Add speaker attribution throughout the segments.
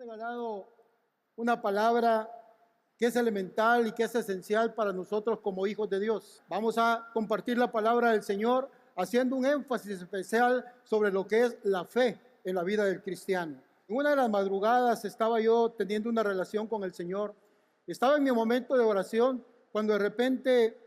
Speaker 1: regalado una palabra que es elemental y que es esencial para nosotros como hijos de Dios. Vamos a compartir la palabra del Señor haciendo un énfasis especial sobre lo que es la fe en la vida del cristiano. En una de las madrugadas estaba yo teniendo una relación con el Señor. Estaba en mi momento de oración cuando de repente,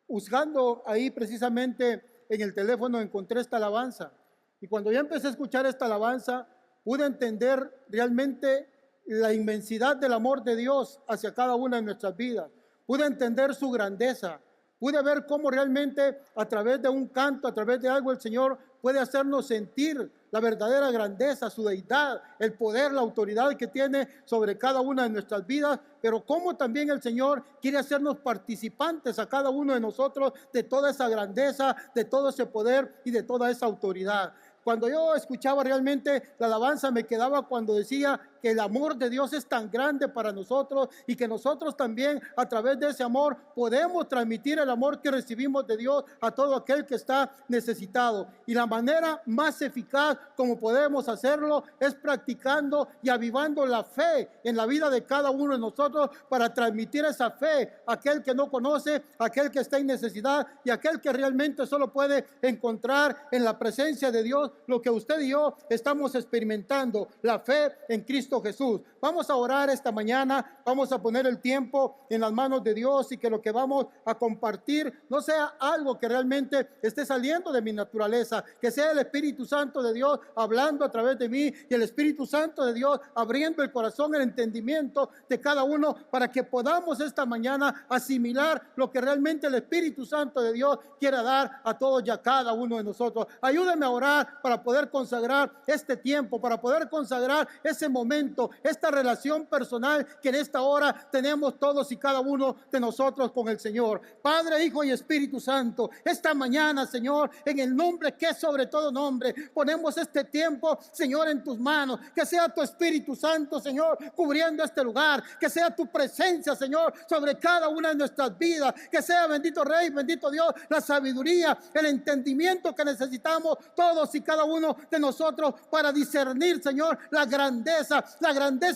Speaker 1: buscando ahí precisamente en el teléfono, encontré esta alabanza. Y cuando ya empecé a escuchar esta alabanza, pude entender realmente la inmensidad del amor de Dios hacia cada una de nuestras vidas. Pude entender su grandeza. Pude ver cómo realmente a través de un canto, a través de algo, el Señor puede hacernos sentir la verdadera grandeza, su deidad, el poder, la autoridad que tiene sobre cada una de nuestras vidas, pero cómo también el Señor quiere hacernos participantes a cada uno de nosotros de toda esa grandeza, de todo ese poder y de toda esa autoridad. Cuando yo escuchaba realmente la alabanza, me quedaba cuando decía que el amor de Dios es tan grande para nosotros y que nosotros también a través de ese amor podemos transmitir el amor que recibimos de Dios a todo aquel que está necesitado. Y la manera más eficaz como podemos hacerlo es practicando y avivando la fe en la vida de cada uno de nosotros para transmitir esa fe a aquel que no conoce, a aquel que está en necesidad y a aquel que realmente solo puede encontrar en la presencia de Dios lo que usted y yo estamos experimentando, la fe en Cristo Jesús. Vamos a orar esta mañana, vamos a poner el tiempo en las manos de Dios y que lo que vamos a compartir no sea algo que realmente esté saliendo de mi naturaleza, que sea el Espíritu Santo de Dios hablando a través de mí y el Espíritu Santo de Dios abriendo el corazón, el entendimiento de cada uno para que podamos esta mañana asimilar lo que realmente el Espíritu Santo de Dios quiere dar a todos y a cada uno de nosotros. Ayúdeme a orar para poder consagrar este tiempo, para poder consagrar ese momento, esta relación personal que en esta hora tenemos todos y cada uno de nosotros con el Señor. Padre, Hijo y Espíritu Santo, esta mañana, Señor, en el nombre que es sobre todo nombre, ponemos este tiempo, Señor, en tus manos. Que sea tu Espíritu Santo, Señor, cubriendo este lugar, que sea tu presencia, Señor, sobre cada una de nuestras vidas, que sea, bendito Rey, bendito Dios, la sabiduría, el entendimiento que necesitamos todos y cada uno de nosotros para discernir, Señor, la grandeza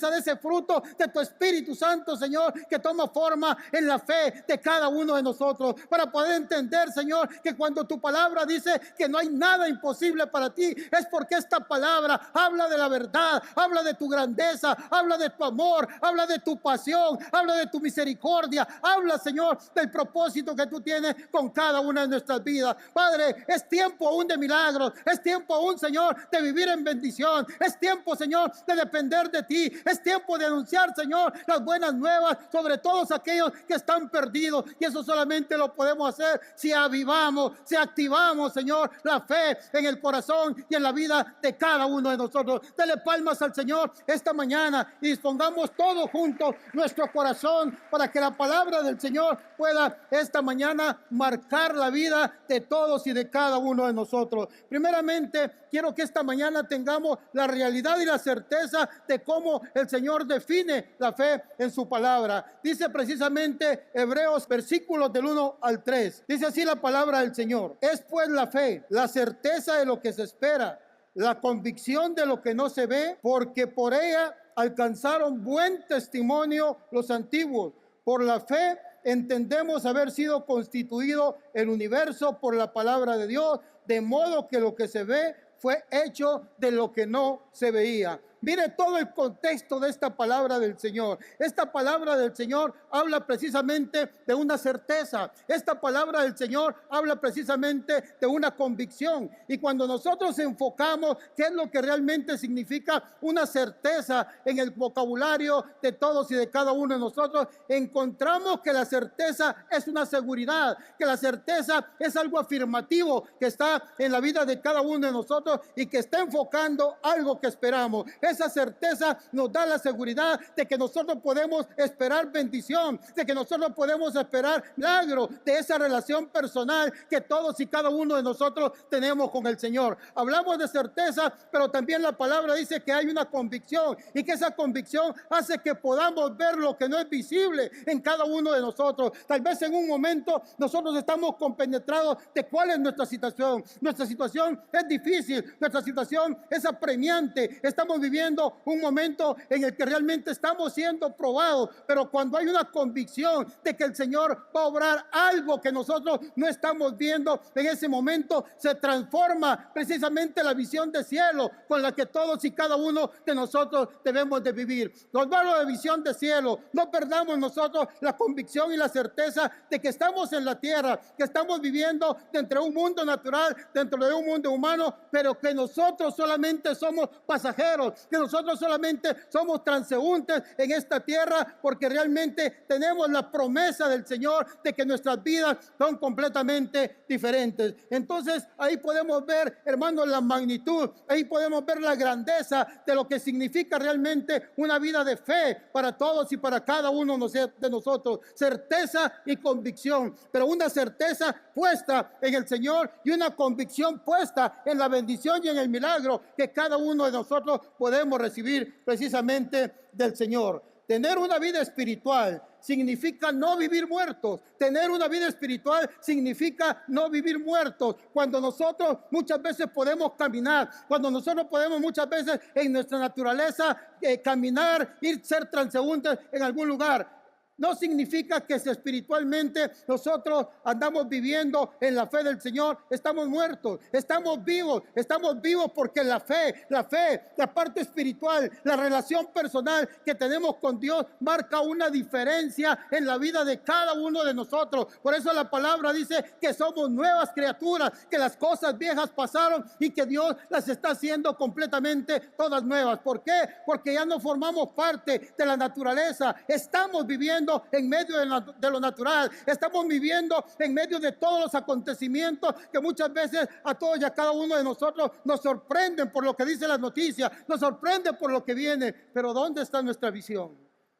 Speaker 1: de ese fruto de tu Espíritu Santo, Señor, que toma forma en la fe de cada uno de nosotros, para poder entender, Señor, que cuando tu palabra dice que no hay nada imposible para ti, es porque esta palabra habla de la verdad, habla de tu grandeza, habla de tu amor, habla de tu pasión, habla de tu misericordia, habla, Señor, del propósito que tú tienes con cada una de nuestras vidas. Padre, es tiempo aún de milagros, es tiempo aún, Señor, de vivir en bendición, es tiempo, Señor, de depender de ti, es tiempo de anunciar, Señor, las buenas nuevas sobre todos aquellos que están perdidos, y eso solamente lo podemos hacer si avivamos, si activamos, Señor, la fe en el corazón y en la vida de cada uno de nosotros. Dele palmas al Señor esta mañana y dispongamos todos juntos nuestro corazón para que la palabra del Señor pueda esta mañana marcar la vida de todos y de cada uno de nosotros. Primeramente, quiero que esta mañana tengamos la realidad y la certeza de cómo el Señor define la fe en su palabra. Dice precisamente Hebreos, versículos del 1 al 3. Dice así la palabra del Señor: es pues la fe, la certeza de lo que se espera, la convicción de lo que no se ve, porque por ella alcanzaron buen testimonio los antiguos. Por la fe entendemos haber sido constituido el universo por la palabra de Dios, de modo que lo que se ve fue hecho de lo que no se veía. Mire todo el contexto de esta palabra del Señor. Esta palabra del Señor habla precisamente de una certeza. Esta palabra del Señor habla precisamente de una convicción. Y cuando nosotros enfocamos qué es lo que realmente significa una certeza en el vocabulario de todos y de cada uno de nosotros, encontramos que la certeza es una seguridad, que la certeza es algo afirmativo que está en la vida de cada uno de nosotros y que está enfocando algo que esperamos. Esa certeza nos da la seguridad de que nosotros podemos esperar bendición, de que nosotros podemos esperar milagro, de esa relación personal que todos y cada uno de nosotros tenemos con el Señor. Hablamos de certeza, pero también la palabra dice que hay una convicción y que esa convicción hace que podamos ver lo que no es visible en cada uno de nosotros. Tal vez en un momento nosotros estamos compenetrados de cuál es nuestra situación. Nuestra situación es difícil, nuestra situación es apremiante, estamos viviendo viviendo un momento en el que realmente estamos siendo probados, pero cuando hay una convicción de que el Señor va a obrar algo que nosotros no estamos viendo, en ese momento se transforma precisamente la visión de cielo con la que todos y cada uno de nosotros debemos de vivir. Nos hablo de visión de cielo. No perdamos nosotros la convicción y la certeza de que estamos en la tierra, que estamos viviendo dentro de un mundo natural, dentro de un mundo humano, pero que nosotros solamente somos pasajeros, que nosotros solamente somos transeúntes en esta tierra, porque realmente tenemos la promesa del Señor de que nuestras vidas son completamente diferentes. Entonces ahí podemos ver, hermanos, la magnitud, ahí podemos ver la grandeza de lo que significa realmente una vida de fe para todos y para cada uno de nosotros. Certeza y convicción, pero una certeza puesta en el Señor y una convicción puesta en la bendición y en el milagro que cada uno de nosotros podemos recibir precisamente del Señor. Tener una vida espiritual significa no vivir muertos. Tener una vida espiritual significa no vivir muertos. Cuando nosotros muchas veces podemos caminar, cuando nosotros podemos muchas veces en nuestra naturaleza caminar, ser transeúntes en algún lugar, no significa que si espiritualmente nosotros andamos viviendo en la fe del Señor, estamos muertos, estamos vivos porque la fe, la parte espiritual, la relación personal que tenemos con Dios marca una diferencia en la vida de cada uno de nosotros. Por eso la palabra dice que somos nuevas criaturas, que las cosas viejas pasaron y que Dios las está haciendo completamente todas nuevas. ¿Por qué? Porque ya no formamos parte de la naturaleza, estamos viviendo en medio de lo natural, estamos viviendo en medio de todos los acontecimientos que muchas veces a todos y a cada uno de nosotros nos sorprenden por lo que dicen las noticias, nos sorprenden por lo que viene. Pero ¿dónde está nuestra visión?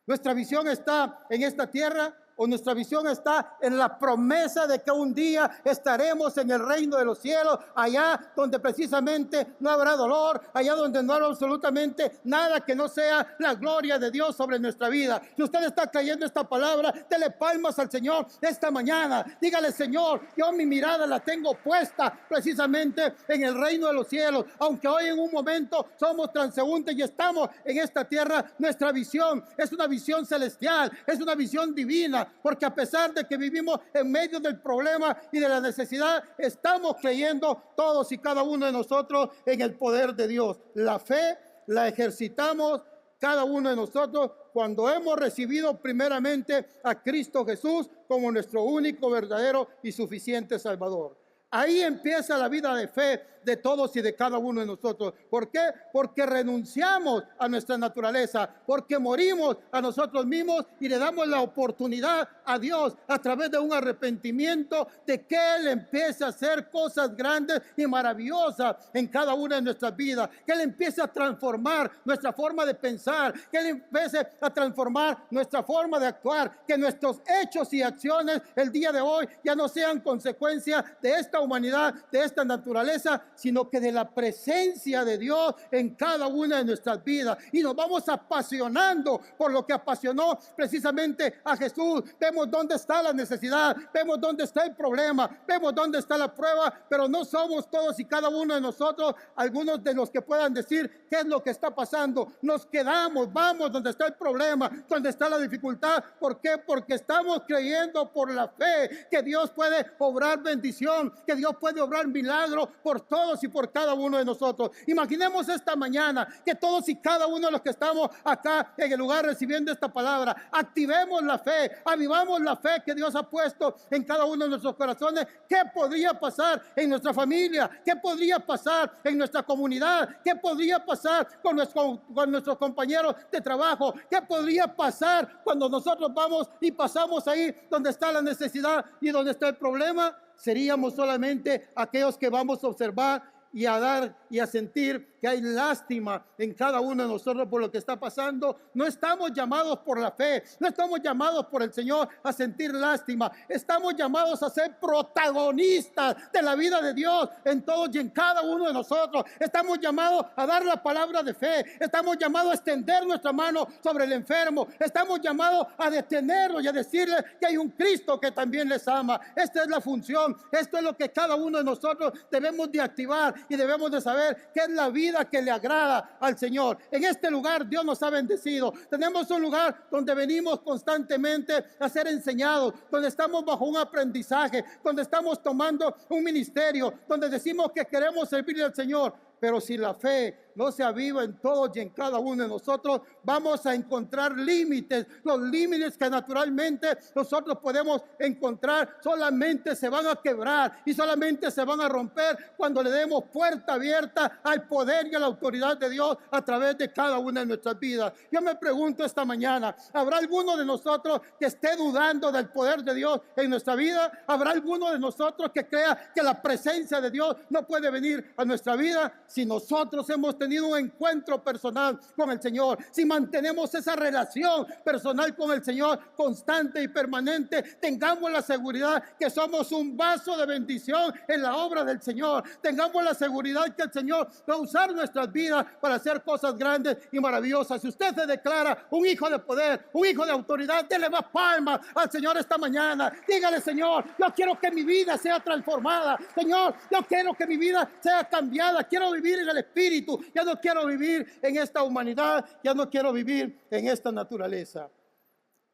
Speaker 1: ¿Nuestra visión está en esta tierra o nuestra visión está en la promesa de que un día estaremos en el reino de los cielos, allá donde precisamente no habrá dolor, allá donde no habrá absolutamente nada que no sea la gloria de Dios sobre nuestra vida? Si usted está creyendo esta palabra, dele palmas al Señor esta mañana. Dígale: Señor, yo mi mirada la tengo puesta precisamente en el reino de los cielos. Aunque hoy en un momento somos transeúntes y estamos en esta tierra, nuestra visión es una visión celestial, es una visión divina, porque a pesar de que vivimos en medio del problema y de la necesidad, estamos creyendo todos y cada uno de nosotros en el poder de Dios. La fe la ejercitamos cada uno de nosotros cuando hemos recibido primeramente a Cristo Jesús como nuestro único, verdadero y suficiente Salvador. Ahí empieza la vida de fe de todos y de cada uno de nosotros. ¿Por qué? Porque renunciamos a nuestra naturaleza, porque morimos a nosotros mismos y le damos la oportunidad a Dios a través de un arrepentimiento de que Él empiece a hacer cosas grandes y maravillosas en cada una de nuestras vidas, que Él empiece a transformar nuestra forma de pensar, que Él empiece a transformar nuestra forma de actuar, que nuestros hechos y acciones el día de hoy ya no sean consecuencia de esta humanidad, de esta naturaleza, sino que de la presencia de Dios en cada una de nuestras vidas. Y nos vamos apasionando por lo que apasionó precisamente a Jesús. Vemos dónde está la necesidad, vemos dónde está el problema, vemos dónde está la prueba, pero no somos todos y cada uno de nosotros algunos de los que puedan decir qué es lo que está pasando. Nos quedamos, vamos donde está el problema, donde está la dificultad. ¿Por qué? Porque estamos creyendo por la fe que Dios puede obrar bendición, que Dios puede obrar milagro por todos y por cada uno de nosotros. Imaginemos esta mañana que todos y cada uno de los que estamos acá en el lugar recibiendo esta palabra, activemos la fe, avivamos la fe que Dios ha puesto en cada uno de nuestros corazones. ¿Qué podría pasar en nuestra familia? ¿Qué podría pasar en nuestra comunidad? ¿Qué podría pasar con nuestros compañeros de trabajo? ¿Qué podría pasar cuando nosotros vamos y pasamos ahí donde está la necesidad y donde está el problema? Seríamos solamente aquellos que vamos a observar y a dar y a sentir que hay lástima en cada uno de nosotros por lo que está pasando. No estamos llamados por la fe, no estamos llamados por el Señor a sentir lástima. Estamos llamados a ser protagonistas de la vida de Dios en todos y en cada uno de nosotros. Estamos llamados a dar la palabra de fe, estamos llamados a extender nuestra mano sobre el enfermo, estamos llamados a detenerlo y a decirle que hay un Cristo que también les ama. Esta es la función, esto es lo que cada uno de nosotros debemos de activar. y debemos de saber qué es la vida que le agrada al Señor. En este lugar Dios nos ha bendecido. Tenemos un lugar donde venimos constantemente a ser enseñados, donde estamos bajo un aprendizaje, donde estamos tomando un ministerio, donde decimos que queremos servirle al Señor. Pero si la fe no se aviva en todos y en cada uno de nosotros, vamos a encontrar límites. Los límites que naturalmente nosotros podemos encontrar solamente se van a quebrar y solamente se van a romper cuando le demos puerta abierta al poder y a la autoridad de Dios a través de cada una de nuestras vidas. Yo me pregunto esta mañana, ¿habrá alguno de nosotros que esté dudando del poder de Dios en nuestra vida? ¿Habrá alguno de nosotros que crea que la presencia de Dios no puede venir a nuestra vida? Si nosotros hemos tenido un encuentro personal con el Señor, si mantenemos esa relación personal con el Señor constante y permanente, tengamos la seguridad que somos un vaso de bendición en la obra del Señor. Tengamos la seguridad que el Señor va a usar nuestras vidas para hacer cosas grandes y maravillosas. Si usted se declara un hijo de poder, un hijo de autoridad, déle más palmas al Señor esta mañana. Dígale: Señor, yo quiero que mi vida sea transformada. Señor, yo quiero que mi vida sea cambiada. Quiero vivir en el Espíritu. Ya no quiero vivir en esta humanidad. Ya no quiero vivir en esta naturaleza.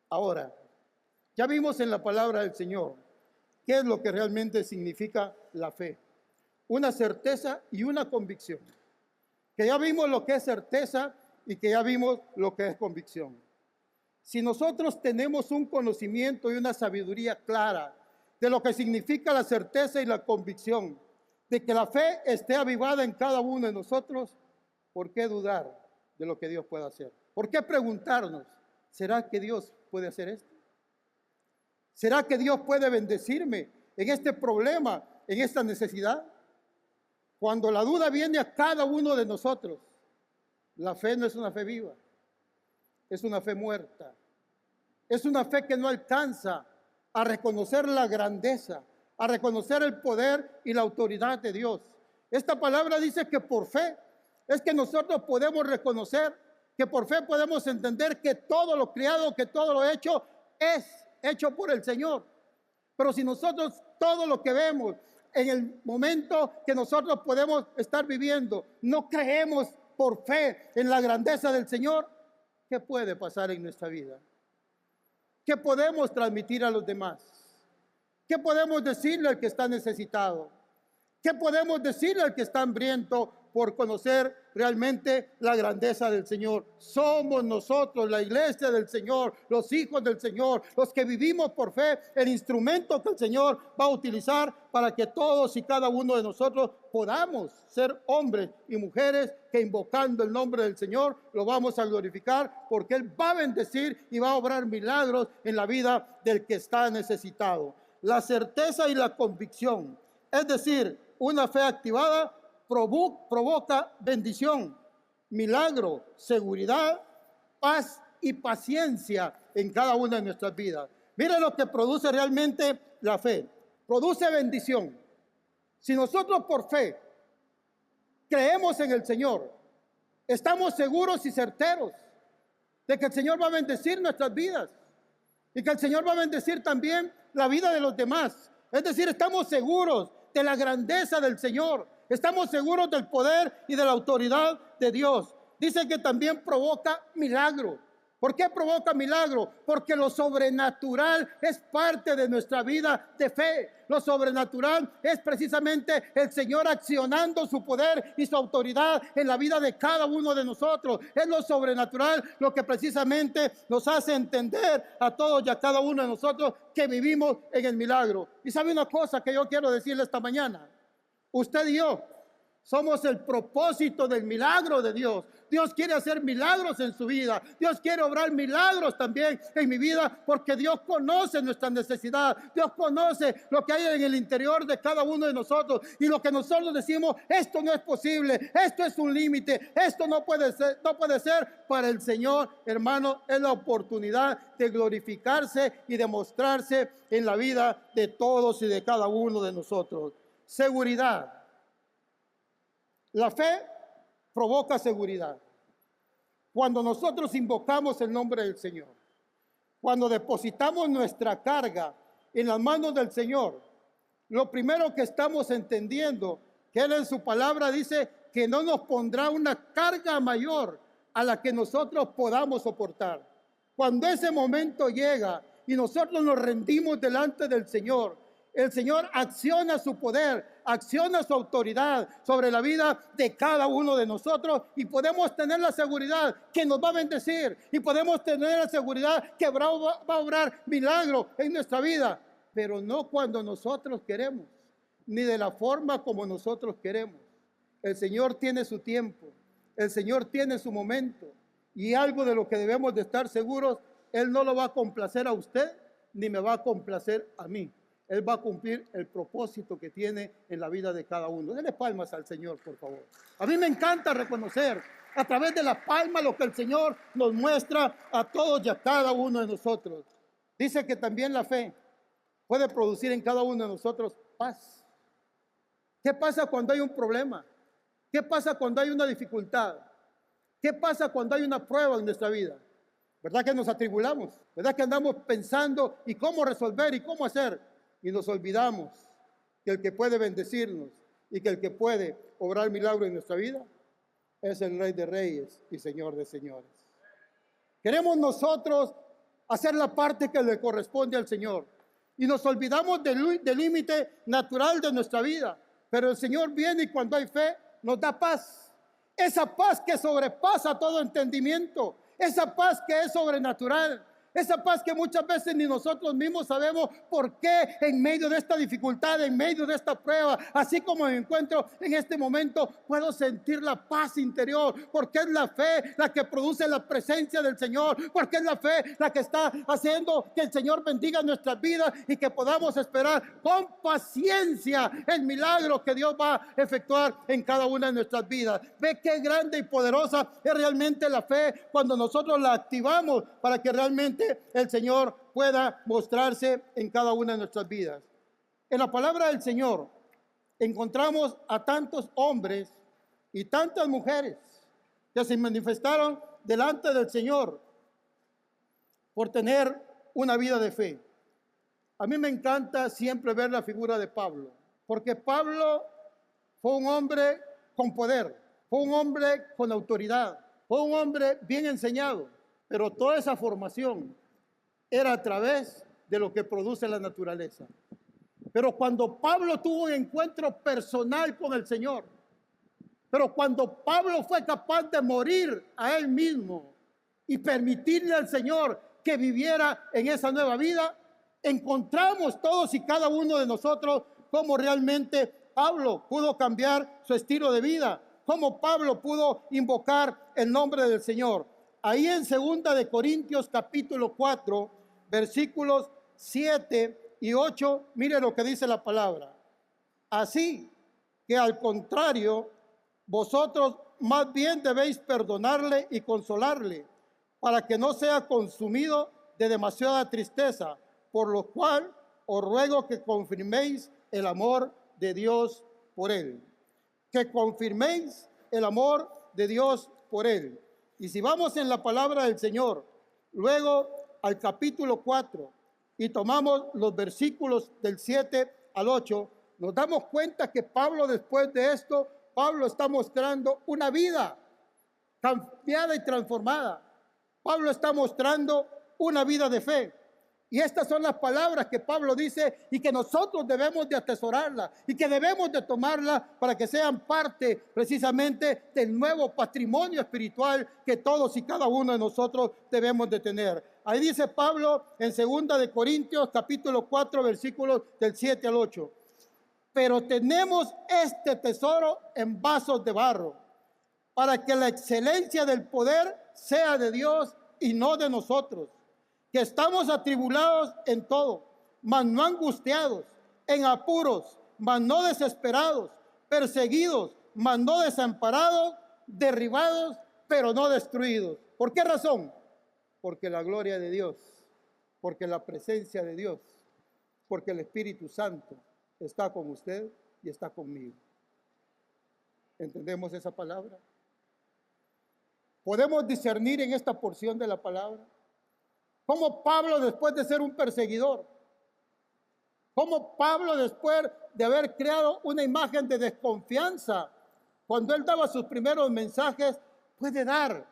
Speaker 1: Ahora, ya vimos en la palabra del Señor qué es lo que realmente significa la fe. Una certeza y una convicción. Que ya vimos lo que es certeza y que ya vimos lo que es convicción. Si nosotros tenemos un conocimiento y una sabiduría clara de lo que significa la certeza y la convicción, de que la fe esté avivada en cada uno de nosotros, ¿por qué dudar de lo que Dios puede hacer? ¿Por qué preguntarnos, ¿será que Dios puede hacer esto? ¿Será que Dios puede bendecirme en este problema, en esta necesidad? Cuando la duda viene a cada uno de nosotros, la fe no es una fe viva, es una fe muerta. Es una fe que no alcanza a reconocer la grandeza, a reconocer el poder y la autoridad de Dios. Esta palabra dice que por fe es que nosotros podemos reconocer, que por fe podemos entender que todo lo creado, que todo lo hecho es hecho por el Señor. Pero si nosotros todo lo que vemos en el momento que nosotros podemos estar viviendo, no creemos por fe en la grandeza del Señor, ¿qué puede pasar en nuestra vida? ¿Qué podemos transmitir a los demás? ¿Qué podemos decirle al que está necesitado? ¿Qué podemos decirle al que está hambriento por conocer realmente la grandeza del Señor? Somos nosotros, la iglesia del Señor, los hijos del Señor, los que vivimos por fe, el instrumento que el Señor va a utilizar para que todos y cada uno de nosotros podamos ser hombres y mujeres que, invocando el nombre del Señor, lo vamos a glorificar, porque Él va a bendecir y va a obrar milagros en la vida del que está necesitado. La certeza y la convicción, es decir, una fe activada, provoca bendición, milagro, seguridad, paz y paciencia en cada una de nuestras vidas. Miren lo que produce realmente la fe. Produce bendición. Si nosotros por fe creemos en el Señor, estamos seguros y certeros de que el Señor va a bendecir nuestras vidas y que el Señor va a bendecir también la vida de los demás. Es decir, estamos seguros de la grandeza del Señor. Estamos seguros del poder y de la autoridad de Dios. Dice que también provoca milagro. ¿Por qué provoca milagro? Porque lo sobrenatural es parte de nuestra vida de fe. Lo sobrenatural es precisamente el Señor accionando su poder y su autoridad en la vida de cada uno de nosotros. Es lo sobrenatural lo que precisamente nos hace entender a todos y a cada uno de nosotros que vivimos en el milagro. Y sabe una cosa que yo quiero decirle esta mañana. Usted y yo somos el propósito del milagro de Dios. Dios quiere hacer milagros en su vida. Dios quiere obrar milagros también en mi vida, porque Dios conoce nuestra necesidad. Dios conoce lo que hay en el interior de cada uno de nosotros. Y lo que nosotros decimos, esto no es posible, esto es un límite, esto no puede ser. Para el Señor, hermano, es la oportunidad de glorificarse y de mostrarse en la vida de todos y de cada uno de nosotros. Seguridad. La fe provoca seguridad. Cuando nosotros invocamos el nombre del Señor, cuando depositamos nuestra carga en las manos del Señor, lo primero que estamos entendiendo que Él en su palabra dice que no nos pondrá una carga mayor a la que nosotros podamos soportar. Cuando ese momento llega y nosotros nos rendimos delante del Señor, el Señor acciona su poder, acciona su autoridad sobre la vida de cada uno de nosotros y podemos tener la seguridad que nos va a bendecir y podemos tener la seguridad que va a obrar milagros en nuestra vida, pero no cuando nosotros queremos, ni de la forma como nosotros queremos. El Señor tiene su tiempo, el Señor tiene su momento y algo de lo que debemos de estar seguros, Él no lo va a complacer a usted ni me va a complacer a mí. Él va a cumplir el propósito que tiene en la vida de cada uno. Denle palmas al Señor, por favor. A mí me encanta reconocer a través de las palmas lo que el Señor nos muestra a todos y a cada uno de nosotros. Dice que también la fe puede producir en cada uno de nosotros paz. ¿Qué pasa cuando hay un problema? ¿Qué pasa cuando hay una dificultad? ¿Qué pasa cuando hay una prueba en nuestra vida? ¿Verdad que nos atribulamos? ¿Verdad que andamos pensando y cómo resolver y cómo hacer? Y nos olvidamos que el que puede bendecirnos y que el que puede obrar milagros en nuestra vida es el Rey de Reyes y Señor de Señores. Queremos nosotros hacer la parte que le corresponde al Señor y nos olvidamos del límite natural de nuestra vida. Pero el Señor viene y cuando hay fe nos da paz. Esa paz que sobrepasa todo entendimiento, esa paz que es sobrenatural. Esa paz que muchas veces ni nosotros mismos sabemos por qué en medio de esta dificultad, en medio de esta prueba, así como me encuentro en este momento, puedo sentir la paz interior, porque es la fe la que produce la presencia del Señor, porque es la fe la que está haciendo que el Señor bendiga nuestras vidas y que podamos esperar con paciencia el milagro que Dios va a efectuar en cada una de nuestras vidas. Ve qué grande y poderosa es realmente la fe cuando nosotros la activamos para que realmente el Señor pueda mostrarse en cada una de nuestras vidas. En la palabra del Señor encontramos a tantos hombres y tantas mujeres que se manifestaron delante del Señor por tener una vida de fe. A mí me encanta siempre ver la figura de Pablo, porque Pablo fue un hombre con poder, fue un hombre con autoridad, fue un hombre bien enseñado. Pero toda esa formación era a través de lo que produce la naturaleza. Pero cuando Pablo tuvo un encuentro personal con el Señor, pero cuando Pablo fue capaz de morir a él mismo y permitirle al Señor que viviera en esa nueva vida, encontramos todos y cada uno de nosotros cómo realmente Pablo pudo cambiar su estilo de vida, cómo Pablo pudo invocar el nombre del Señor. Ahí en 2 de Corintios capítulo 4, versículos 7 y 8, mire lo que dice la palabra. Así que al contrario, vosotros más bien debéis perdonarle y consolarle, para que no sea consumido de demasiada tristeza, por lo cual os ruego que confirméis el amor de Dios por él. Que confirméis el amor de Dios por él. Y si vamos en la palabra del Señor, luego al capítulo 4, y tomamos los versículos del 7 al 8, nos damos cuenta que Pablo, después de esto, Pablo está mostrando una vida cambiada y transformada. Pablo está mostrando una vida de fe. Y estas son las palabras que Pablo dice y que nosotros debemos de atesorarlas y que debemos de tomarlas para que sean parte precisamente del nuevo patrimonio espiritual que todos y cada uno de nosotros debemos de tener. Ahí dice Pablo en 2 de Corintios capítulo 4 versículos del 7 al 8. Pero tenemos este tesoro en vasos de barro, para que la excelencia del poder sea de Dios y no de nosotros, que estamos atribulados en todo, mas no angustiados, en apuros, mas no desesperados, perseguidos, mas no desamparados, derribados, pero no destruidos. ¿Por qué razón? Porque la gloria de Dios, porque la presencia de Dios, porque el Espíritu Santo está con usted y está conmigo. ¿Entendemos esa palabra? ¿Podemos discernir en esta porción de la palabra cómo Pablo, después de ser un perseguidor, Cómo Pablo, después de haber creado una imagen de desconfianza, cuando él daba sus primeros mensajes, puede dar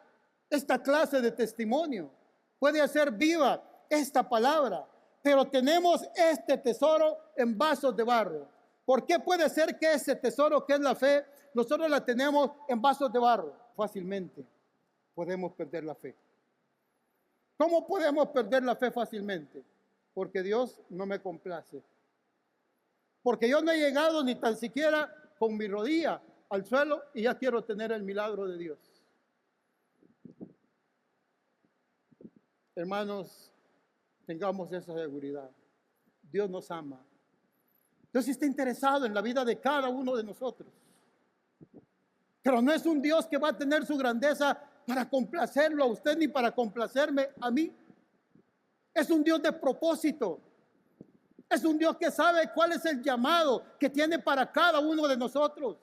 Speaker 1: esta clase de testimonio, puede hacer viva esta palabra. Pero tenemos este tesoro en vasos de barro. ¿Por qué puede ser que ese tesoro, que es la fe, nosotros la tenemos en vasos de barro? Fácilmente podemos perder la fe. ¿Cómo podemos perder la fe fácilmente? Porque Dios no me complace. Porque yo no he llegado ni tan siquiera con mi rodilla al suelo y ya quiero tener el milagro de Dios. Hermanos, tengamos esa seguridad. Dios nos ama. Dios está interesado en la vida de cada uno de nosotros. Pero no es un Dios que va a tener su grandeza para complacerlo a usted ni para complacerme a mí. Es un Dios de propósito. Es un Dios que sabe cuál es el llamado que tiene para cada uno de nosotros.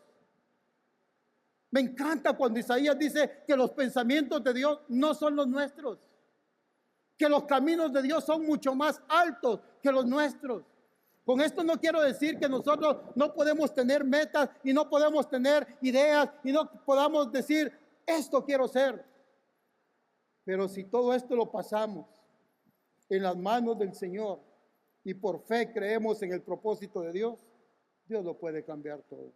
Speaker 1: Me encanta cuando Isaías dice que los pensamientos de Dios no son los nuestros, que los caminos de Dios son mucho más altos que los nuestros. Con esto no quiero decir que nosotros no podemos tener metas y no podemos tener ideas y no podamos decir, esto quiero ser. Pero si todo esto lo pasamos en las manos del Señor y por fe creemos en el propósito de Dios, Dios lo puede cambiar todo.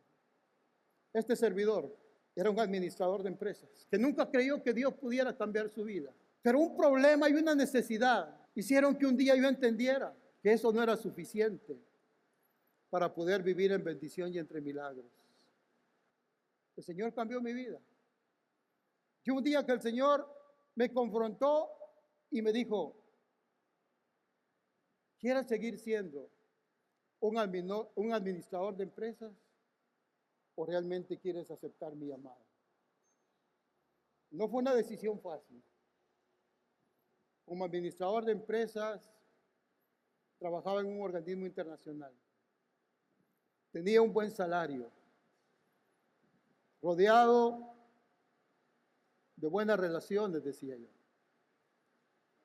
Speaker 1: Este servidor era un administrador de empresas que nunca creyó que Dios pudiera cambiar su vida. Pero un problema y una necesidad hicieron que un día yo entendiera que eso no era suficiente para poder vivir en bendición y entre milagros. El Señor cambió mi vida. Y un día que el Señor me confrontó y me dijo, ¿quieres seguir siendo un administrador de empresas o realmente quieres aceptar mi llamado? No fue una decisión fácil. Como administrador de empresas, trabajaba en un organismo internacional. Tenía un buen salario, rodeado de buenas relaciones, decía yo.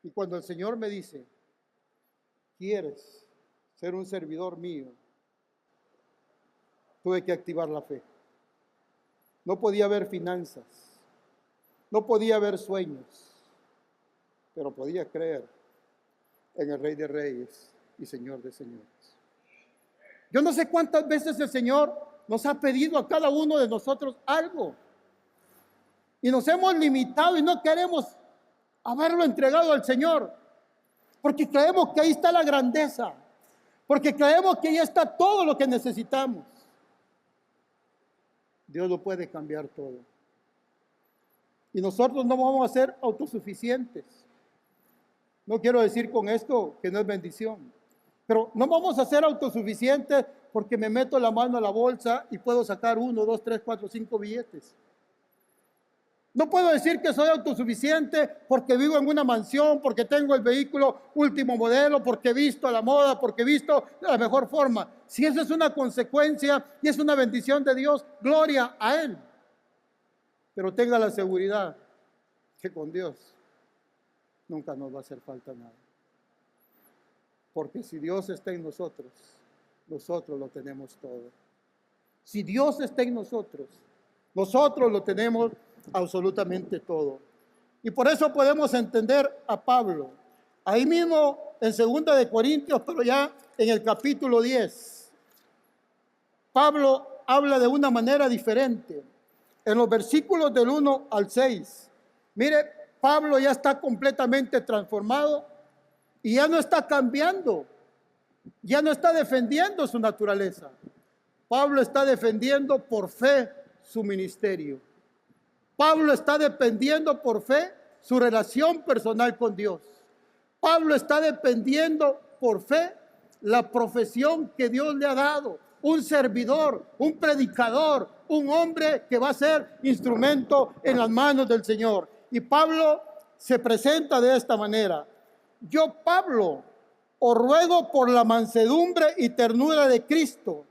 Speaker 1: Y cuando el Señor me dice, ¿quieres ser un servidor mío? Tuve que activar la fe. No podía haber finanzas, no podía haber sueños, pero podía creer en el Rey de Reyes y Señor de Señores. Yo no sé cuántas veces el Señor nos ha pedido a cada uno de nosotros algo y nos hemos limitado y no queremos haberlo entregado al Señor porque creemos que ahí está la grandeza, porque creemos que ahí está todo lo que necesitamos. Dios lo puede cambiar todo. Y nosotros no vamos a ser autosuficientes. No quiero decir con esto que no es bendición, pero no vamos a ser autosuficientes porque me meto la mano a la bolsa y puedo sacar 1, 2, 3, 4, 5 billetes. No puedo decir que soy autosuficiente porque vivo en una mansión, porque tengo el vehículo último modelo, porque he visto a la moda, porque he visto la mejor forma. Si eso es una consecuencia y es una bendición de Dios, gloria a Él. Pero tenga la seguridad que con Dios nunca nos va a hacer falta nada. Porque si Dios está en nosotros, nosotros lo tenemos todo. Si Dios está en nosotros, nosotros lo tenemos absolutamente todo. Y por eso podemos entender a Pablo. Ahí mismo en 2 de Corintios, pero ya en el capítulo 10, Pablo habla de una manera diferente. En los versículos del 1 al 6, mire, Pablo ya está completamente transformado y ya no está cambiando, ya no está defendiendo su naturaleza. Pablo está defendiendo por fe su ministerio. Pablo está dependiendo por fe su relación personal con Dios. Pablo está dependiendo por fe la profesión que Dios le ha dado. Un servidor, un predicador, un hombre que va a ser instrumento en las manos del Señor. Y Pablo se presenta de esta manera. Yo, Pablo, os ruego por la mansedumbre y ternura de Cristo.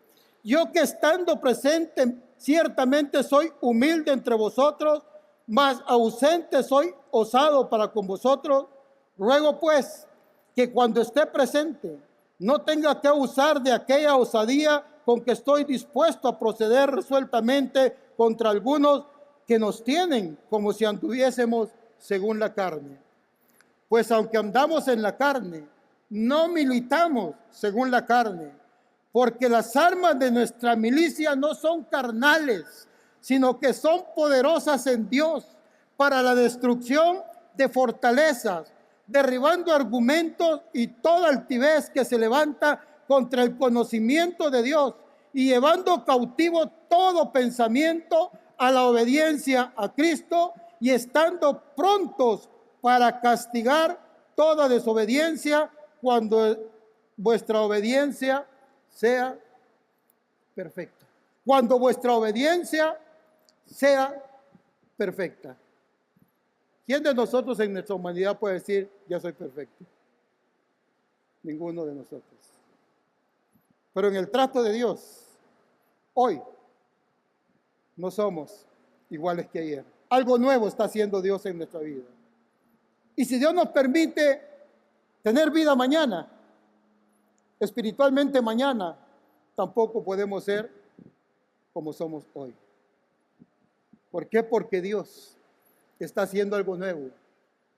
Speaker 1: Yo que estando presente ciertamente soy humilde entre vosotros, mas ausente soy osado para con vosotros. Ruego pues que cuando esté presente no tenga que usar de aquella osadía con que estoy dispuesto a proceder resueltamente contra algunos que nos tienen como si anduviésemos según la carne. Pues aunque andamos en la carne, no militamos según la carne, porque las armas de nuestra milicia no son carnales, sino que son poderosas en Dios para la destrucción de fortalezas, derribando argumentos y toda altivez que se levanta contra el conocimiento de Dios y llevando cautivo todo pensamiento a la obediencia a Cristo y estando prontos para castigar toda desobediencia cuando vuestra obediencia sea perfecta. Cuando vuestra obediencia sea perfecta. ¿Quién de nosotros en nuestra humanidad puede decir, ya soy perfecto? Ninguno de nosotros. Pero en el trato de Dios, hoy no somos iguales que ayer. Algo nuevo está haciendo Dios en nuestra vida. Y si Dios nos permite tener vida mañana, espiritualmente mañana, tampoco podemos ser como somos hoy. ¿Por qué? Porque Dios está haciendo algo nuevo.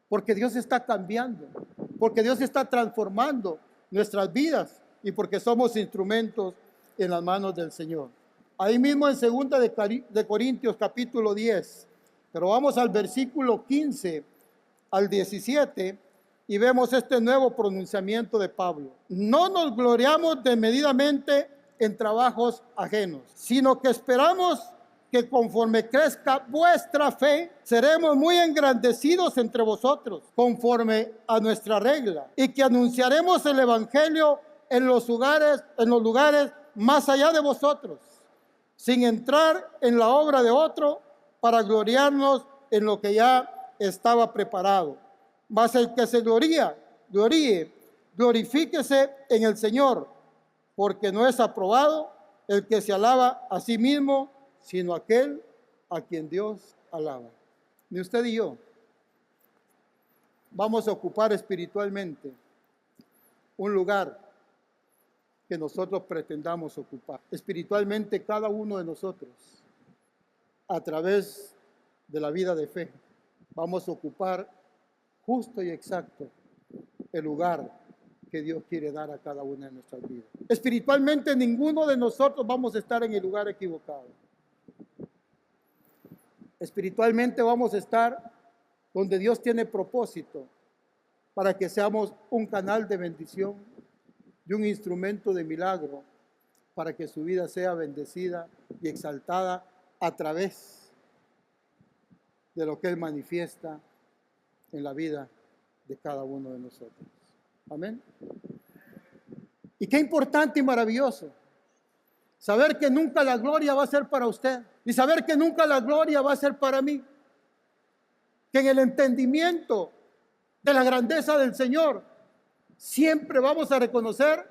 Speaker 1: Porque Dios está cambiando. Porque Dios está transformando nuestras vidas. Y porque somos instrumentos en las manos del Señor. Ahí mismo en 2 de Corintios capítulo 10. Pero vamos al versículo 15 al 17 y vemos este nuevo pronunciamiento de Pablo. No nos gloriamos desmedidamente en trabajos ajenos, sino que esperamos que conforme crezca vuestra fe, seremos muy engrandecidos entre vosotros, conforme a nuestra regla, y que anunciaremos el evangelio en los lugares más allá de vosotros, sin entrar en la obra de otro para gloriarnos en lo que ya estaba preparado. Mas el que se gloríe, glorifíquese en el Señor, porque no es aprobado el que se alaba a sí mismo, sino aquel a quien Dios alaba. Ni usted y yo vamos a ocupar espiritualmente un lugar que nosotros pretendamos ocupar. Espiritualmente cada uno de nosotros, a través de la vida de fe, vamos a ocupar justo y exacto el lugar que Dios quiere dar a cada una de nuestras vidas. Espiritualmente ninguno de nosotros vamos a estar en el lugar equivocado. Espiritualmente vamos a estar donde Dios tiene propósito para que seamos un canal de bendición y un instrumento de milagro para que su vida sea bendecida y exaltada a través de lo que Él manifiesta en la vida de cada uno de nosotros. Amén. Y qué importante y maravilloso saber que nunca la gloria va a ser para usted y saber que nunca la gloria va a ser para mí. Que en el entendimiento de la grandeza del Señor siempre vamos a reconocer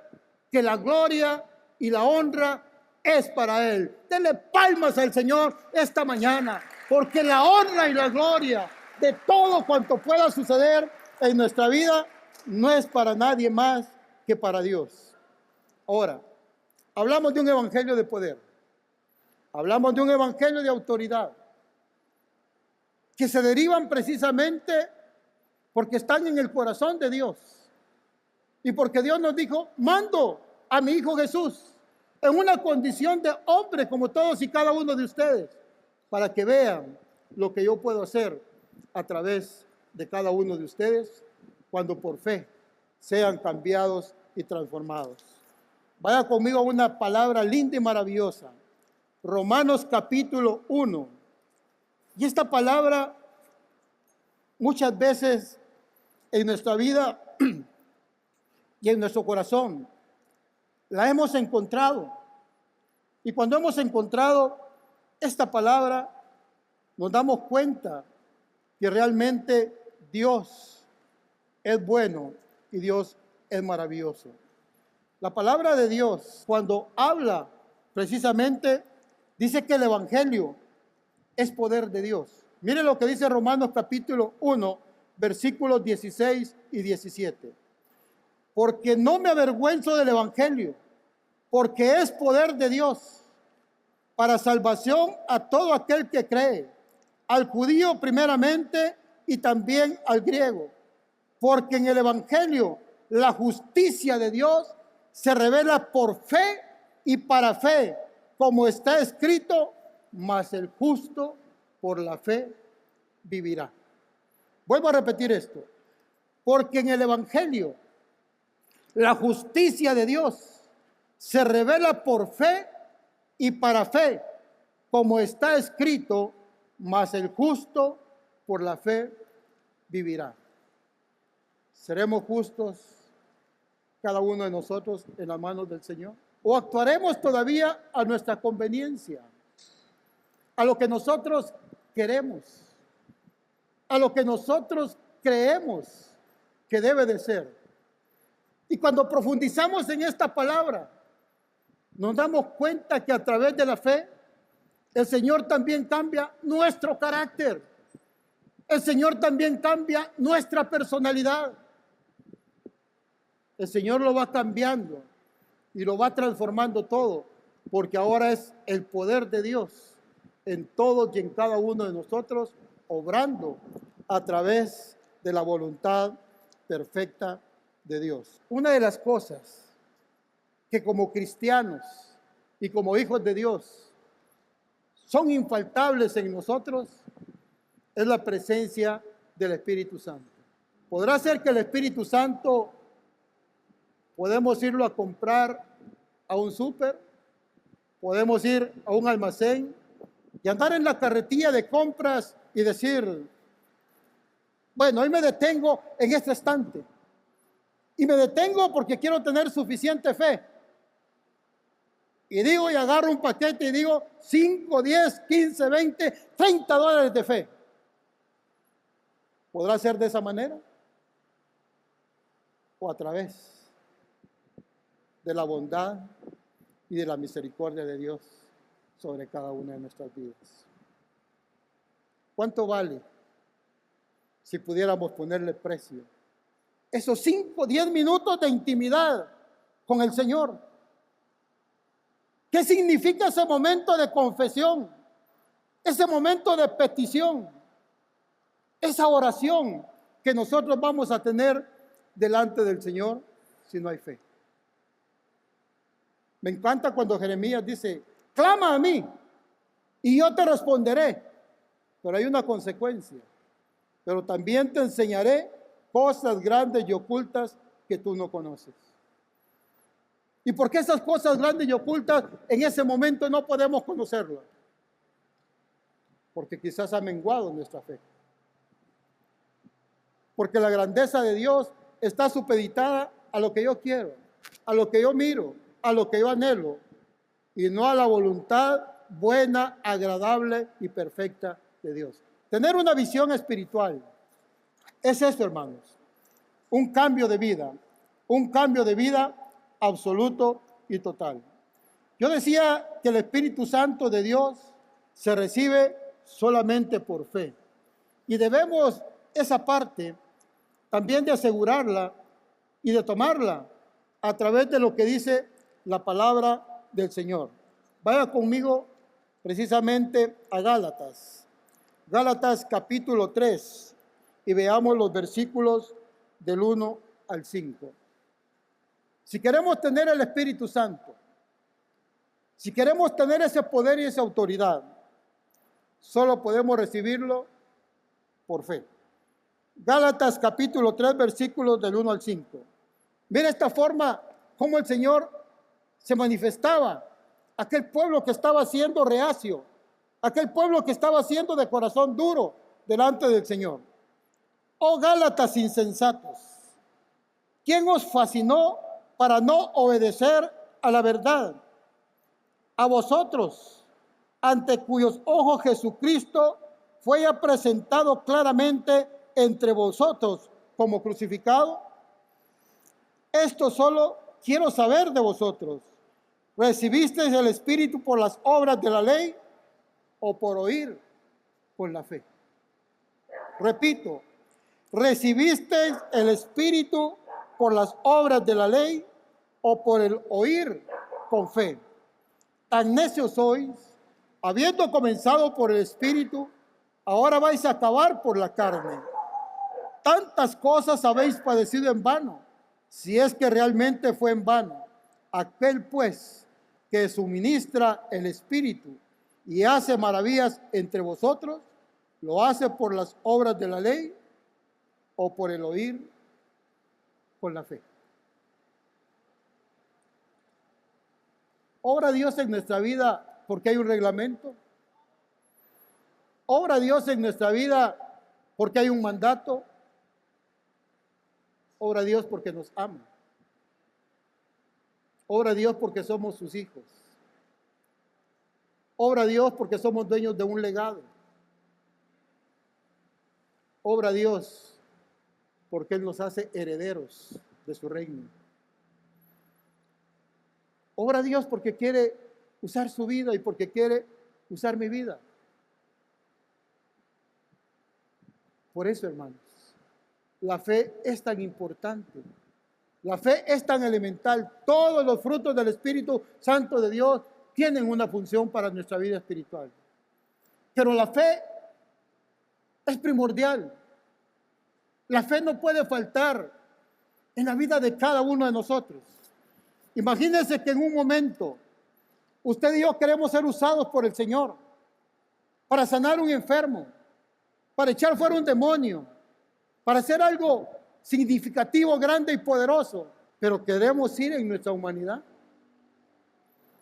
Speaker 1: que la gloria y la honra es para Él. Denle palmas al Señor esta mañana, porque la honra y la gloria de todo cuanto pueda suceder en nuestra vida no es para nadie más que para Dios. Ahora, hablamos de un evangelio de poder. Hablamos de un evangelio de autoridad, que se derivan precisamente porque están en el corazón de Dios. Y porque Dios nos dijo, mando a mi Hijo Jesús en una condición de hombre como todos y cada uno de ustedes, para que vean lo que yo puedo hacer a través de cada uno de ustedes cuando por fe sean cambiados y transformados. Vaya conmigo a una palabra linda y maravillosa. Romanos capítulo 1. Y esta palabra muchas veces en nuestra vida y en nuestro corazón la hemos encontrado. Y cuando hemos encontrado esta palabra, nos damos cuenta que realmente Dios es bueno y Dios es maravilloso. La palabra de Dios, cuando habla precisamente, dice que el evangelio es poder de Dios. Mire lo que dice Romanos capítulo 1, versículos 16 y 17. porque no me avergüenzo del evangelio, porque es poder de Dios para salvación a todo aquel que cree, al judío primeramente y también al griego, porque en el evangelio la justicia de Dios se revela por fe y para fe, como está escrito, mas el justo por la fe vivirá. Vuelvo a repetir esto, porque en el evangelio la justicia de Dios se revela por fe y para fe, como está escrito, mas el justo por la fe vivirá. ¿Seremos justos cada uno de nosotros en las manos del Señor? ¿O actuaremos todavía a nuestra conveniencia, a lo que nosotros queremos, a lo que nosotros creemos que debe de ser? Y cuando profundizamos en esta palabra, nos damos cuenta que a través de la fe, el Señor también cambia nuestro carácter. El Señor también cambia nuestra personalidad. El Señor lo va cambiando y lo va transformando todo, porque ahora es el poder de Dios en todos y en cada uno de nosotros, obrando a través de la voluntad perfecta de Dios. Una de las cosas que como cristianos y como hijos de Dios son infaltables en nosotros es la presencia del Espíritu Santo. Podrá ser que el Espíritu Santo podemos irlo a comprar a un súper, podemos ir a un almacén y andar en la carretilla de compras y decir, bueno, hoy me detengo en este estante y me detengo porque quiero tener suficiente fe. Y digo y agarro un paquete y digo 5, 10, 15, 20, 30 dólares de fe. ¿Podrá ser de esa manera? ¿O a través de la bondad y de la misericordia de Dios sobre cada una de nuestras vidas? ¿Cuánto vale si pudiéramos ponerle precio? Esos 5, 10 minutos de intimidad con el Señor. ¿Qué significa ese momento de confesión? Ese momento de petición. Esa oración que nosotros vamos a tener delante del Señor si no hay fe. Me encanta cuando Jeremías dice, clama a mí y yo te responderé. Pero hay una consecuencia. Pero también te enseñaré cosas grandes y ocultas que tú no conoces. ¿Y por qué esas cosas grandes y ocultas en ese momento no podemos conocerlas? Porque quizás ha menguado nuestra fe. Porque la grandeza de Dios está supeditada a lo que yo quiero, a lo que yo miro, a lo que yo anhelo, y no a la voluntad buena, agradable y perfecta de Dios. Tener una visión espiritual es esto, hermanos, un cambio de vida absoluto y total. Yo decía que el Espíritu Santo de Dios se recibe solamente por fe, y debemos esa parte también de asegurarla y de tomarla a través de lo que dice la palabra del Señor. Vaya conmigo precisamente a Gálatas capítulo 3, y veamos los versículos del 1 al 5. Si queremos tener el Espíritu Santo, si queremos tener ese poder y esa autoridad, solo podemos recibirlo por fe. Gálatas capítulo 3, versículos del 1 al 5. Mira esta forma cómo el Señor se manifestaba. Aquel pueblo que estaba siendo reacio, aquel pueblo que estaba siendo de corazón duro delante del Señor. Oh Gálatas insensatos, ¿quién os fascinó para no obedecer a la verdad? A vosotros, ante cuyos ojos Jesucristo fue ya presentado claramente entre vosotros como crucificado. Esto solo quiero saber de vosotros. ¿Recibisteis el Espíritu por las obras de la ley o por oír con la fe? Repito, ¿recibisteis el Espíritu por las obras de la ley o por el oír con fe. Tan necios sois, habiendo comenzado por el Espíritu, ahora vais a acabar por la carne. Tantas cosas habéis padecido en vano, si es que realmente fue en vano. Aquel pues que suministra el Espíritu y hace maravillas entre vosotros, ¿lo hace por las obras de la ley o por el oír con la fe? ¿Obra Dios en nuestra vida porque hay un reglamento? ¿Obra Dios en nuestra vida porque hay un mandato? ¿Obra Dios porque nos ama? ¿Obra Dios porque somos sus hijos? ¿Obra Dios porque somos dueños de un legado? ¿Obra Dios porque Él nos hace herederos de su reino? ¿Obra Dios porque quiere usar su vida y porque quiere usar mi vida? Por eso, hermanos, la fe es tan importante. La fe es tan elemental. Todos los frutos del Espíritu Santo de Dios tienen una función para nuestra vida espiritual. Pero la fe es primordial. La fe no puede faltar en la vida de cada uno de nosotros. Imagínense que en un momento usted y yo queremos ser usados por el Señor para sanar un enfermo, para echar fuera un demonio, para hacer algo significativo, grande y poderoso, pero queremos ir en nuestra humanidad,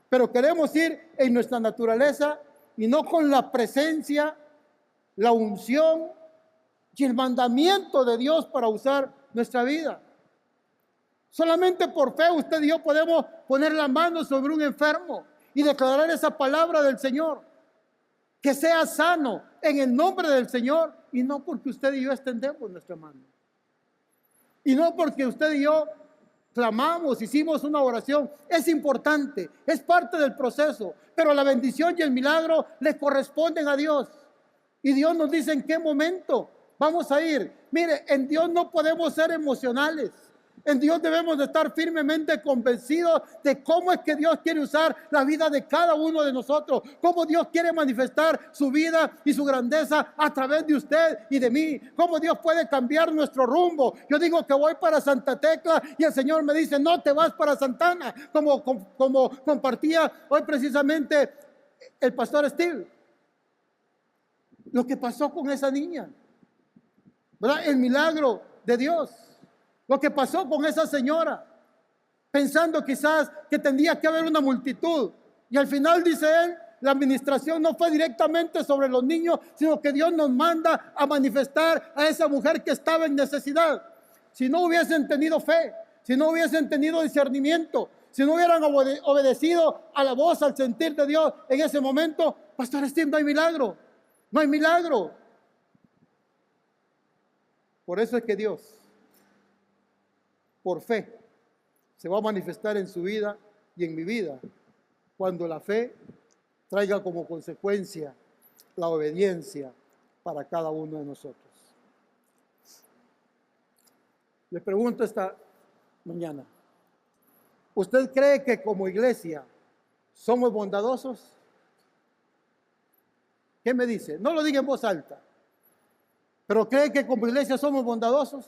Speaker 1: pero queremos ir en nuestra naturaleza y no con la presencia, la unción y el mandamiento de Dios para usar nuestra vida. Solamente por fe usted y yo podemos poner la mano sobre un enfermo y declarar esa palabra del Señor, que sea sano en el nombre del Señor, y no porque usted y yo extendemos nuestra mano, y no porque usted y yo clamamos, hicimos una oración. Es importante, es parte del proceso, pero la bendición y el milagro le corresponden a Dios, y Dios nos dice en qué momento vamos a ir. Mire, en Dios no podemos ser emocionales. En Dios debemos de estar firmemente convencidos de cómo es que Dios quiere usar la vida de cada uno de nosotros, cómo Dios quiere manifestar su vida y su grandeza a través de usted y de mí, cómo Dios puede cambiar nuestro rumbo. Yo digo que voy para Santa Tecla y el Señor me dice, no te vas para Santana, como compartía hoy precisamente el pastor Steve. Lo que pasó con esa niña, ¿verdad? El milagro de Dios. Lo que pasó con esa señora, pensando quizás que tendría que haber una multitud. Y al final, dice él, la administración no fue directamente sobre los niños, sino que Dios nos manda a manifestar a esa mujer que estaba en necesidad. Si no hubiesen tenido fe, si no hubiesen tenido discernimiento, si no hubieran obedecido a la voz, al sentir de Dios en ese momento, Pastor Steve, no hay milagro, no hay milagro. Por eso es que Dios, por fe, se va a manifestar en su vida y en mi vida, cuando la fe traiga como consecuencia la obediencia para cada uno de nosotros. Le pregunto esta mañana, ¿usted cree que como iglesia somos bondadosos? ¿Qué me dice? No lo diga en voz alta, pero ¿cree que como iglesia somos bondadosos?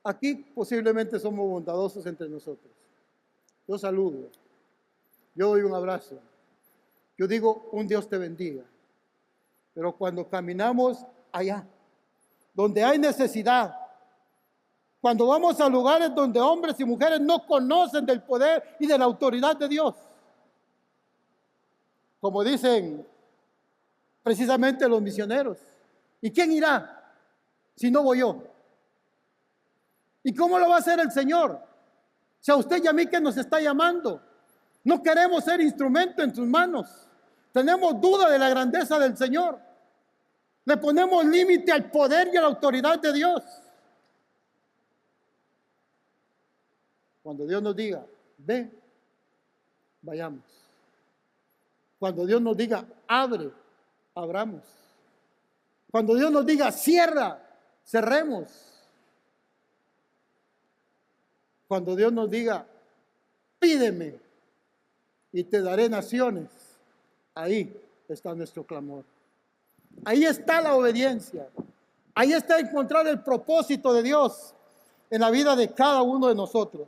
Speaker 1: Aquí posiblemente somos bondadosos entre nosotros. Yo saludo, yo doy un abrazo, yo digo un Dios te bendiga. Pero cuando caminamos allá, donde hay necesidad, cuando vamos a lugares donde hombres y mujeres no conocen del poder y de la autoridad de Dios, como dicen precisamente los misioneros, ¿y quién irá si no voy yo? ¿Y cómo lo va a hacer el Señor? Si a usted y a mí que nos está llamando, no queremos ser instrumento en sus manos, tenemos duda de la grandeza del Señor, le ponemos límite al poder y a la autoridad de Dios. Cuando Dios nos diga, ve, vayamos. Cuando Dios nos diga, abre, abramos. Cuando Dios nos diga, cierra, cerremos. Cuando Dios nos diga, pídeme y te daré naciones, ahí está nuestro clamor. Ahí está la obediencia. Ahí está encontrar el propósito de Dios en la vida de cada uno de nosotros.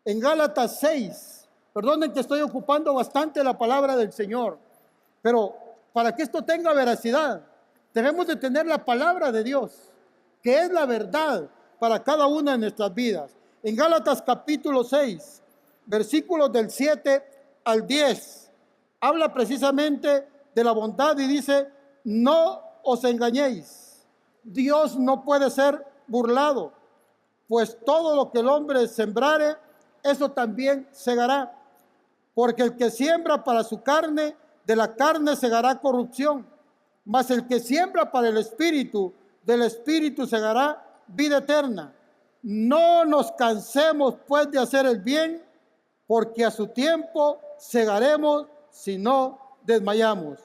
Speaker 1: En Gálatas 6, perdonen que estoy ocupando bastante la palabra del Señor, pero para que esto tenga veracidad, debemos de tener la palabra de Dios, que es la verdad para cada una de nuestras vidas. En Gálatas capítulo 6, versículos del 7 al 10, habla precisamente de la bondad y dice, no os engañéis, Dios no puede ser burlado, pues todo lo que el hombre sembrare, eso también segará. Porque el que siembra para su carne, de la carne segará corrupción, mas el que siembra para el Espíritu, del Espíritu segará vida eterna. No nos cansemos pues de hacer el bien, porque a su tiempo segaremos si no desmayamos.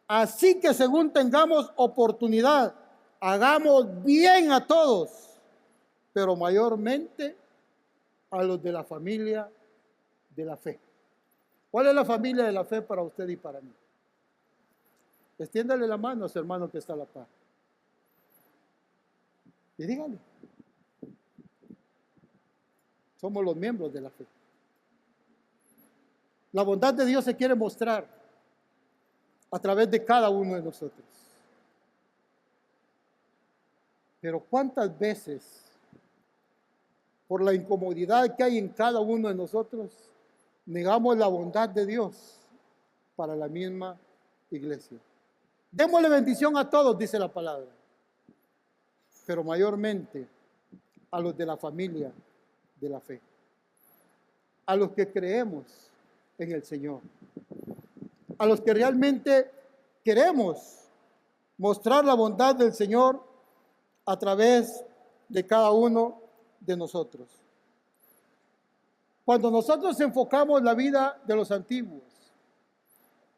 Speaker 1: Así que según tengamos oportunidad, hagamos bien a todos, pero mayormente a los de la familia de la fe. ¿Cuál es la familia de la fe para usted y para mí? Extiéndale la mano a su hermano que está a la par. Y dígale. Somos los miembros de la fe. La bondad de Dios se quiere mostrar a través de cada uno de nosotros. Pero ¿cuántas veces, por la incomodidad que hay en cada uno de nosotros, negamos la bondad de Dios para la misma iglesia? Démosle bendición a todos, dice la palabra, pero mayormente a los de la familia de la fe, a los que creemos en el Señor, a los que realmente queremos mostrar la bondad del Señor a través de cada uno de nosotros. Cuando nosotros enfocamos la vida de los antiguos,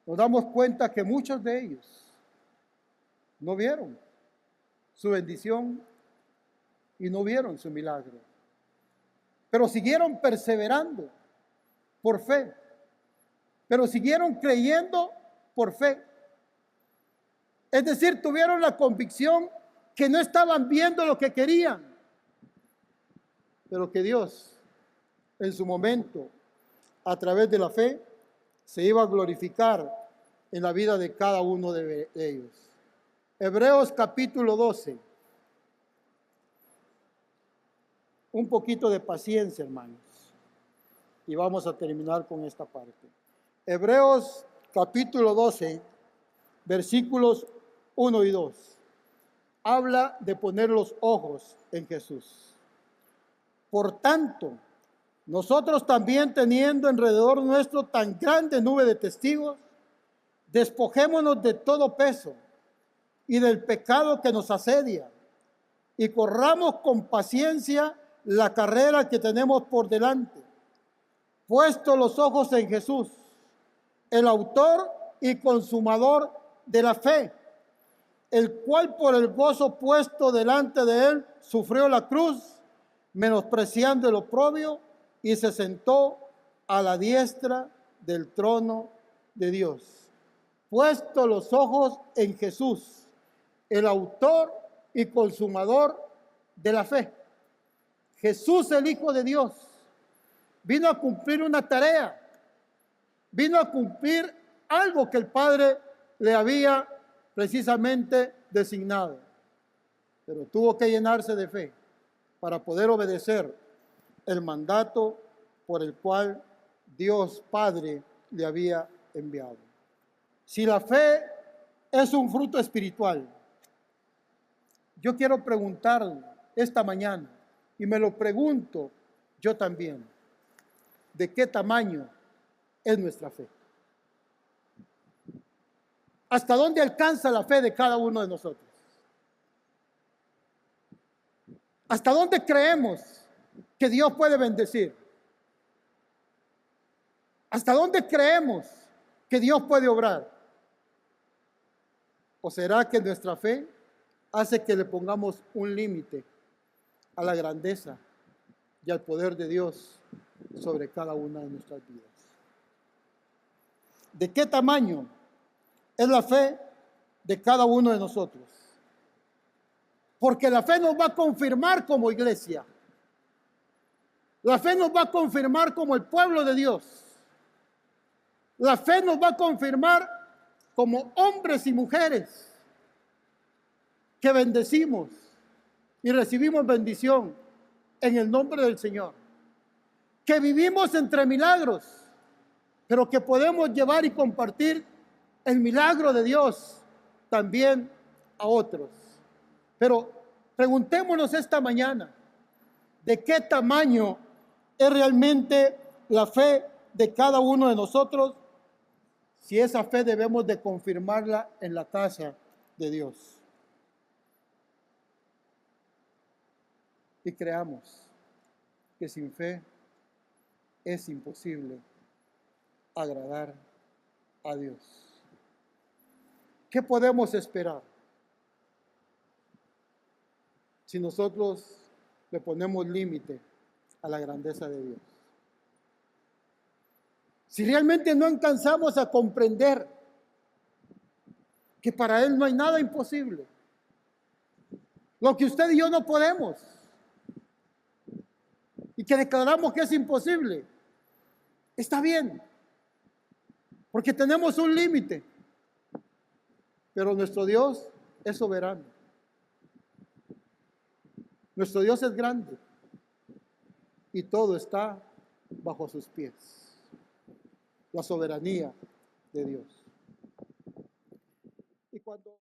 Speaker 1: nos damos cuenta que muchos de ellos no vieron su bendición y no vieron su milagro, pero siguieron perseverando por fe, pero siguieron creyendo por fe. Es decir, tuvieron la convicción que no estaban viendo lo que querían, pero que Dios, en su momento, a través de la fe, se iba a glorificar en la vida de cada uno de ellos. Hebreos capítulo 12. Un poquito de paciencia, hermanos, y vamos a terminar con esta parte. Hebreos capítulo 12, versículos 1 y 2. Habla de poner los ojos en Jesús. Por tanto, nosotros también, teniendo alrededor nuestro tan grande nube de testigos, despojémonos de todo peso y del pecado que nos asedia, y corramos con paciencia la carrera que tenemos por delante, puesto los ojos en Jesús, el autor y consumador de la fe, el cual por el gozo puesto delante de él sufrió la cruz, menospreciando el oprobio, y se sentó a la diestra del trono de Dios. Puesto los ojos en Jesús, el autor y consumador de la fe. Jesús, el Hijo de Dios, vino a cumplir una tarea, vino a cumplir algo que el Padre le había precisamente designado, pero tuvo que llenarse de fe para poder obedecer el mandato por el cual Dios Padre le había enviado. Si la fe es un fruto espiritual, yo quiero preguntar esta mañana, y me lo pregunto yo también, ¿de qué tamaño es nuestra fe? ¿Hasta dónde alcanza la fe de cada uno de nosotros? ¿Hasta dónde creemos que Dios puede bendecir? ¿Hasta dónde creemos que Dios puede obrar? ¿O será que nuestra fe hace que le pongamos un límite a la grandeza y al poder de Dios sobre cada una de nuestras vidas. ¿De qué tamaño es la fe de cada uno de nosotros? Porque la fe nos va a confirmar como iglesia. La fe nos va a confirmar como el pueblo de Dios. La fe nos va a confirmar como hombres y mujeres que bendecimos y recibimos bendición en el nombre del Señor. Que vivimos entre milagros, pero que podemos llevar y compartir el milagro de Dios también a otros. Pero preguntémonos esta mañana, ¿de qué tamaño es realmente la fe de cada uno de nosotros? Si esa fe debemos de confirmarla en la casa de Dios. Y creamos que sin fe es imposible agradar a Dios. ¿Qué podemos esperar si nosotros le ponemos límite a la grandeza de Dios? Si realmente no alcanzamos a comprender que para Él no hay nada imposible, lo que usted y yo no podemos, y que declaramos que es imposible, está bien, porque tenemos un límite, pero nuestro Dios es soberano. Nuestro Dios es grande y todo está bajo sus pies. La soberanía de Dios. Y cuando